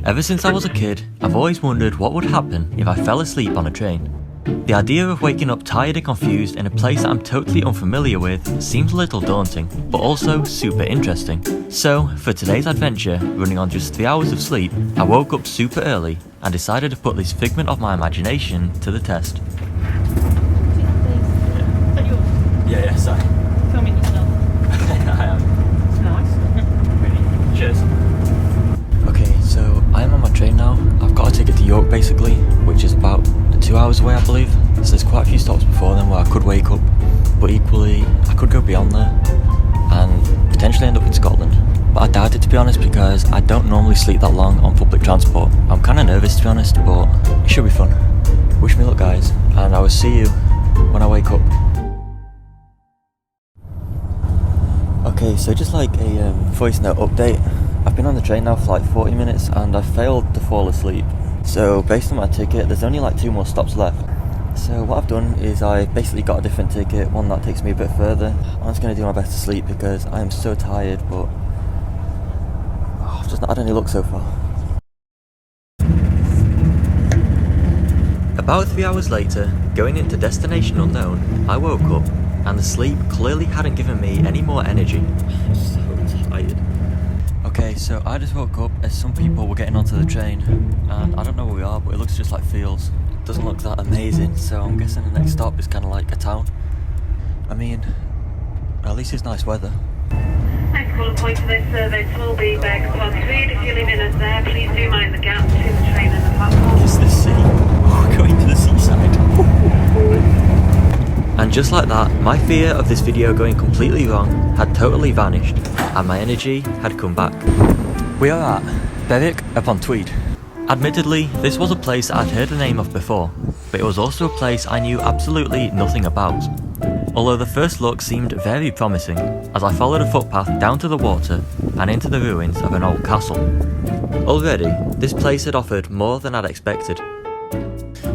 Ever since I was a kid, I've always wondered what would happen if I fell asleep on a train. The idea of waking up tired and confused in a place that I'm totally unfamiliar with seems a little daunting, but also super interesting. So, for today's adventure, running on just 3 hours of sleep, I woke up super early and decided to put this figment of my imagination to the test. Yeah, sorry. Film it yourself. I am. It's nice. Really? Cheers. Okay, so I am on my train now. I've got a ticket to York basically, which is about 2 hours away I believe. So there's quite a few stops before then where I could wake up, but equally I could go beyond there and potentially end up in Scotland. But I doubt it, to be honest, because I don't normally sleep that long on public transport. I'm kind of nervous, to be honest, but it should be fun. Wish me luck guys, and I will see you when I wake up. Okay, so just like a voice note update, I've been on the train now for like 40 minutes and I failed to fall asleep. So based on my ticket, there's only like 2 more stops left. So what I've done is I basically got a different ticket, one that takes me a bit further. I'm just going to do my best to sleep because I am so tired, but I've just not had any luck so far. About 3 hours later, going into destination unknown, I woke up and the sleep clearly hadn't given me any more energy. I'm so tired. Okay, so I just woke up as some people were getting onto the train, and I don't know where we are, but it looks just like Fields. Doesn't look that amazing, so I'm guessing the next stop is kind of like a town. I mean, at least it's nice weather. Thanks for calling point to this service. Will be back past 3. If you're leaving us there, please do mind the gap between the train and the platform. It's the sea. We're going to the seaside. And just like that, my fear of this video going completely wrong had totally vanished, and my energy had come back. We are at Berwick upon Tweed. Admittedly, this was a place I'd heard the name of before, but it was also a place I knew absolutely nothing about. Although the first look seemed very promising, as I followed a footpath down to the water and into the ruins of an old castle. Already, this place had offered more than I'd expected.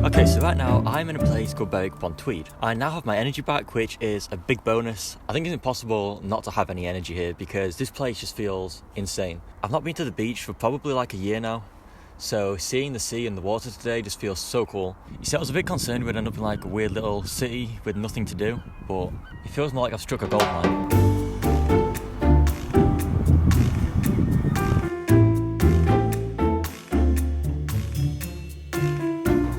Okay, so right now I'm in a place called Berwick upon Tweed. I now have my energy back, which is a big bonus. I think it's impossible not to have any energy here because this place just feels insane. I've not been to the beach for probably like a year now, so seeing the sea and the water today just feels so cool. You see, I was a bit concerned we'd end up in like a weird little city with nothing to do, but it feels more like I've struck a gold mine.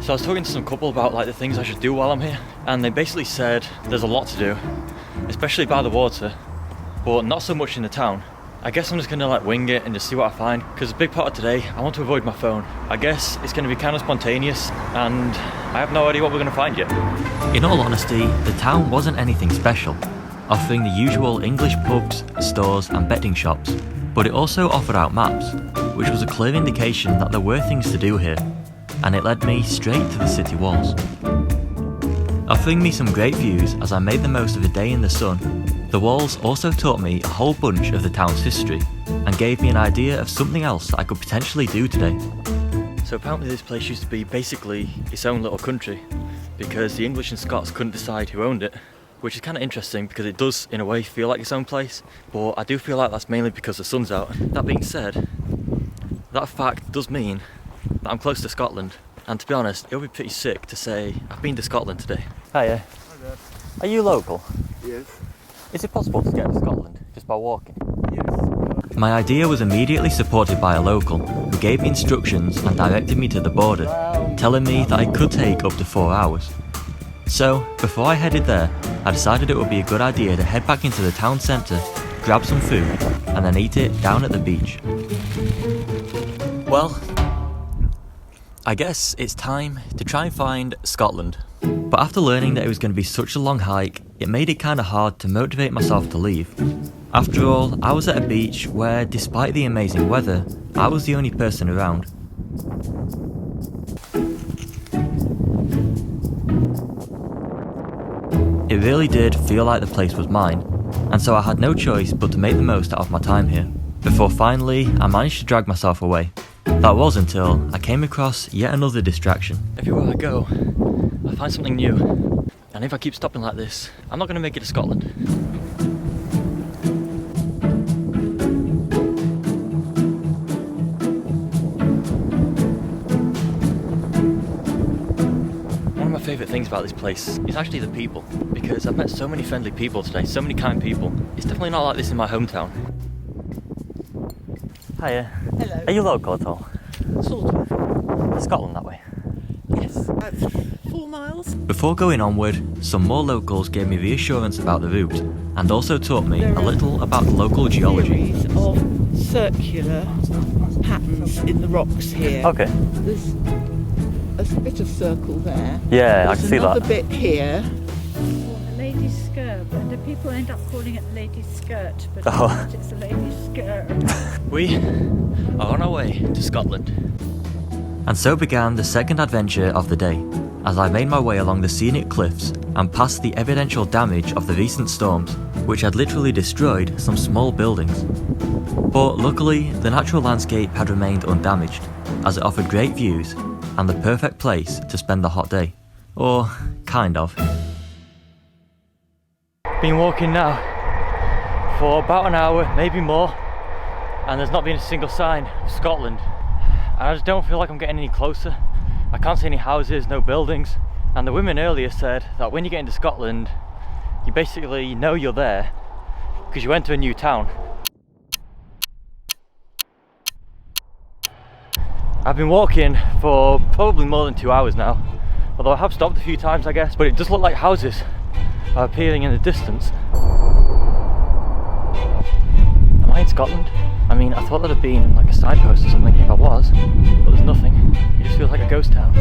So I was talking to some couple about like the things I should do while I'm here, and they basically said there's a lot to do, especially by the water, but not so much in the town. I guess I'm just gonna like wing it and just see what I find, because a big part of today I want to avoid my phone. I guess it's gonna be kind of spontaneous and I have no idea what we're gonna find yet. In all honesty, the town wasn't anything special, offering the usual English pubs, stores and betting shops, but it also offered out maps, which was a clear indication that there were things to do here, and it led me straight to the city walls. Offering me some great views as I made the most of a day in the sun, the walls also taught me a whole bunch of the town's history and gave me an idea of something else that I could potentially do today. So apparently this place used to be basically its own little country because the English and Scots couldn't decide who owned it, which is kind of interesting because it does in a way feel like its own place, but I do feel like that's mainly because the sun's out. That being said, that fact does mean that I'm close to Scotland, and to be honest, it would be pretty sick to say I've been to Scotland today. Hiya. Hi there. Are you local? Yes. Is it possible to get to Scotland just by walking? Yes. My idea was immediately supported by a local who gave me instructions and directed me to the border, telling me that it could take up to 4 hours. So, before I headed there, I decided it would be a good idea to head back into the town centre, grab some food, and then eat it down at the beach. Well, I guess it's time to try and find Scotland. But after learning that it was going to be such a long hike, it made it kind of hard to motivate myself to leave. After all, I was at a beach where, despite the amazing weather, I was the only person around. It really did feel like the place was mine, and so I had no choice but to make the most out of my time here, before finally I managed to drag myself away. That was until I came across yet another distraction. Everywhere I go, I find something new, and if I keep stopping like this, I'm not going to make it to Scotland. favourite things about this place is actually the people, because I've met so many friendly people today, so many kind people. It's definitely not like this in my hometown. Hiya. Hello. Are you local at all? Sort of. Scotland that way. Yes. About 4 miles. Before going onward, some more locals gave me reassurance about the route and also taught me a little about the local geology. Series of circular patterns in the rocks here. Okay. There's a bit of circle there. Yeah, I There's can see another that. bit here. The lady's skirt, and the people end up calling it lady's skirt, but Oh. it's a lady's skirt. We are on our way to Scotland. And so began the second adventure of the day, as I made my way along the scenic cliffs and past the evidential damage of the recent storms, which had literally destroyed some small buildings. But luckily, the natural landscape had remained undamaged, as it offered great views and the perfect place to spend the hot day. Or, kind of. Been walking now for about an hour, maybe more, and there's not been a single sign of Scotland. And I just don't feel like I'm getting any closer. I can't see any houses, no buildings. And the women earlier said that when you get into Scotland, you basically know you're there because you enter a new town. I've been walking for probably more than 2 hours now, although I have stopped a few times I guess, but it does look like houses are appearing in the distance. Am I in Scotland? I mean, I thought there'd have been like a signpost or something if I was, but there's nothing. It just feels like a ghost town.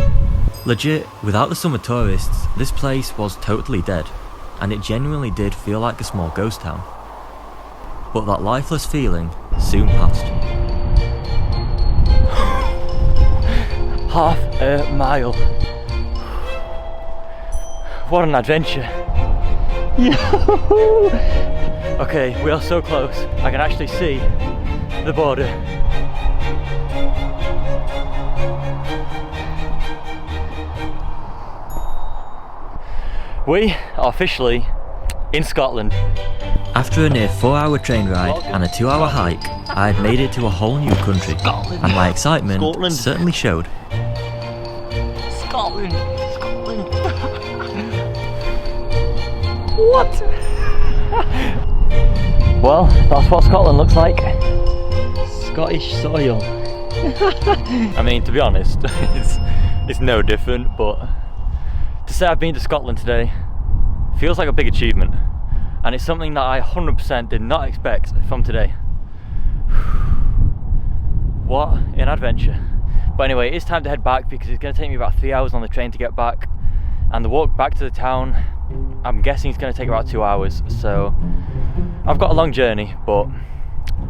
Legit, without the summer tourists, this place was totally dead, and it genuinely did feel like a small ghost town. But that lifeless feeling soon passed. Half a mile. What an adventure. Okay, we are so close. I can actually see the border. We are officially in Scotland. After a near 4-hour train ride and a 2-hour hike, I had made it to a whole new country, and my excitement certainly showed. Scotland! Scotland! What? Well, that's what Scotland looks like. Scottish soil. I mean, to be honest, it's no different, but to say I've been to Scotland today feels like a big achievement, and it's something that I 100% did not expect from today. What an adventure. But anyway, it's time to head back because it's going to take me about 3 hours on the train to get back, and the walk back to the town, I'm guessing it's going to take about 2 hours, so I've got a long journey, but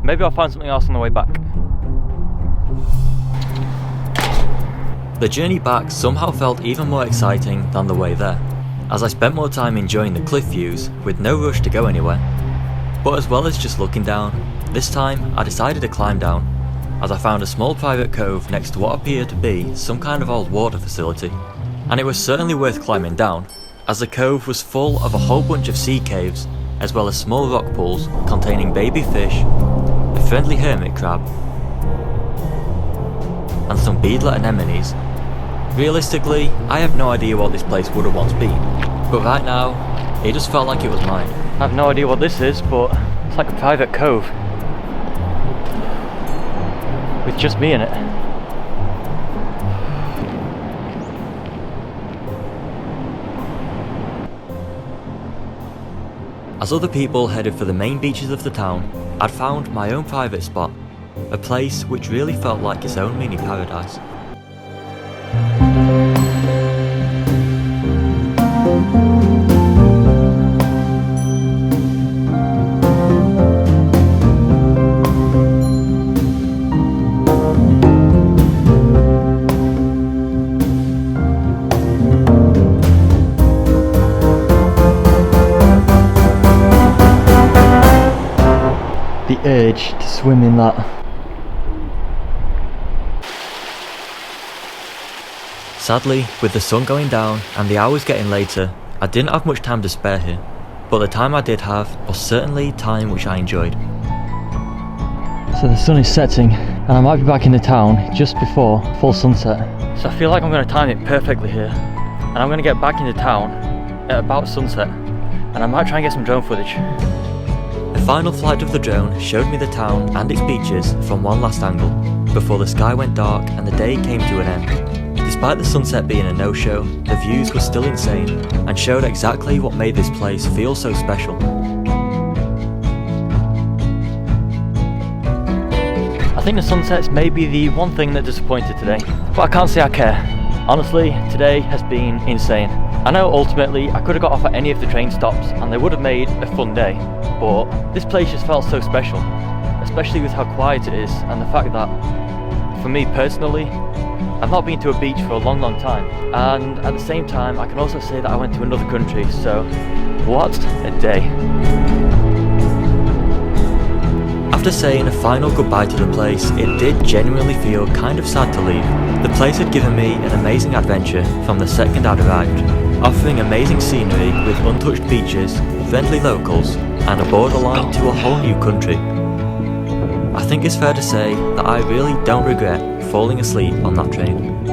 maybe I'll find something else on the way back. The journey back somehow felt even more exciting than the way there, as I spent more time enjoying the cliff views with no rush to go anywhere. But as well as just looking down, this time I decided to climb down, as I found a small private cove next to what appeared to be some kind of old water facility. And it was certainly worth climbing down, as the cove was full of a whole bunch of sea caves, as well as small rock pools containing baby fish, a friendly hermit crab, and some beadlet anemones. Realistically, I have no idea what this place would have once been, but right now, it just felt like it was mine. I have no idea what this is, but it's like a private cove with just me in it. As other people headed for the main beaches of the town, I'd found my own private spot, a place which really felt like its own mini paradise. The urge to swim in that. Sadly, with the sun going down and the hours getting later, I didn't have much time to spare here, but the time I did have was certainly time which I enjoyed. So the sun is setting and I might be back in the town just before full sunset. So I feel like I'm going to time it perfectly here. and I'm gonna get back into town at about sunset, and I might try and get some drone footage. The final flight of the drone showed me the town and its beaches from one last angle, before the sky went dark and the day came to an end. Despite the sunset being a no-show, the views were still insane, and showed exactly what made this place feel so special. I think the sunsets may be the one thing that disappointed today, but I can't say I care. Honestly, today has been insane. I know ultimately I could have got off at any of the train stops and they would have made a fun day, but this place just felt so special, especially with how quiet it is and the fact that, for me personally, I've not been to a beach for a long time, and at the same time I can also say that I went to another country, so what a day. After saying a final goodbye to the place, it did genuinely feel kind of sad to leave. The place had given me an amazing adventure from the second I'd arrived, offering amazing scenery with untouched beaches, friendly locals, and a borderline to a whole new country. I think it's fair to say that I really don't regret falling asleep on that train.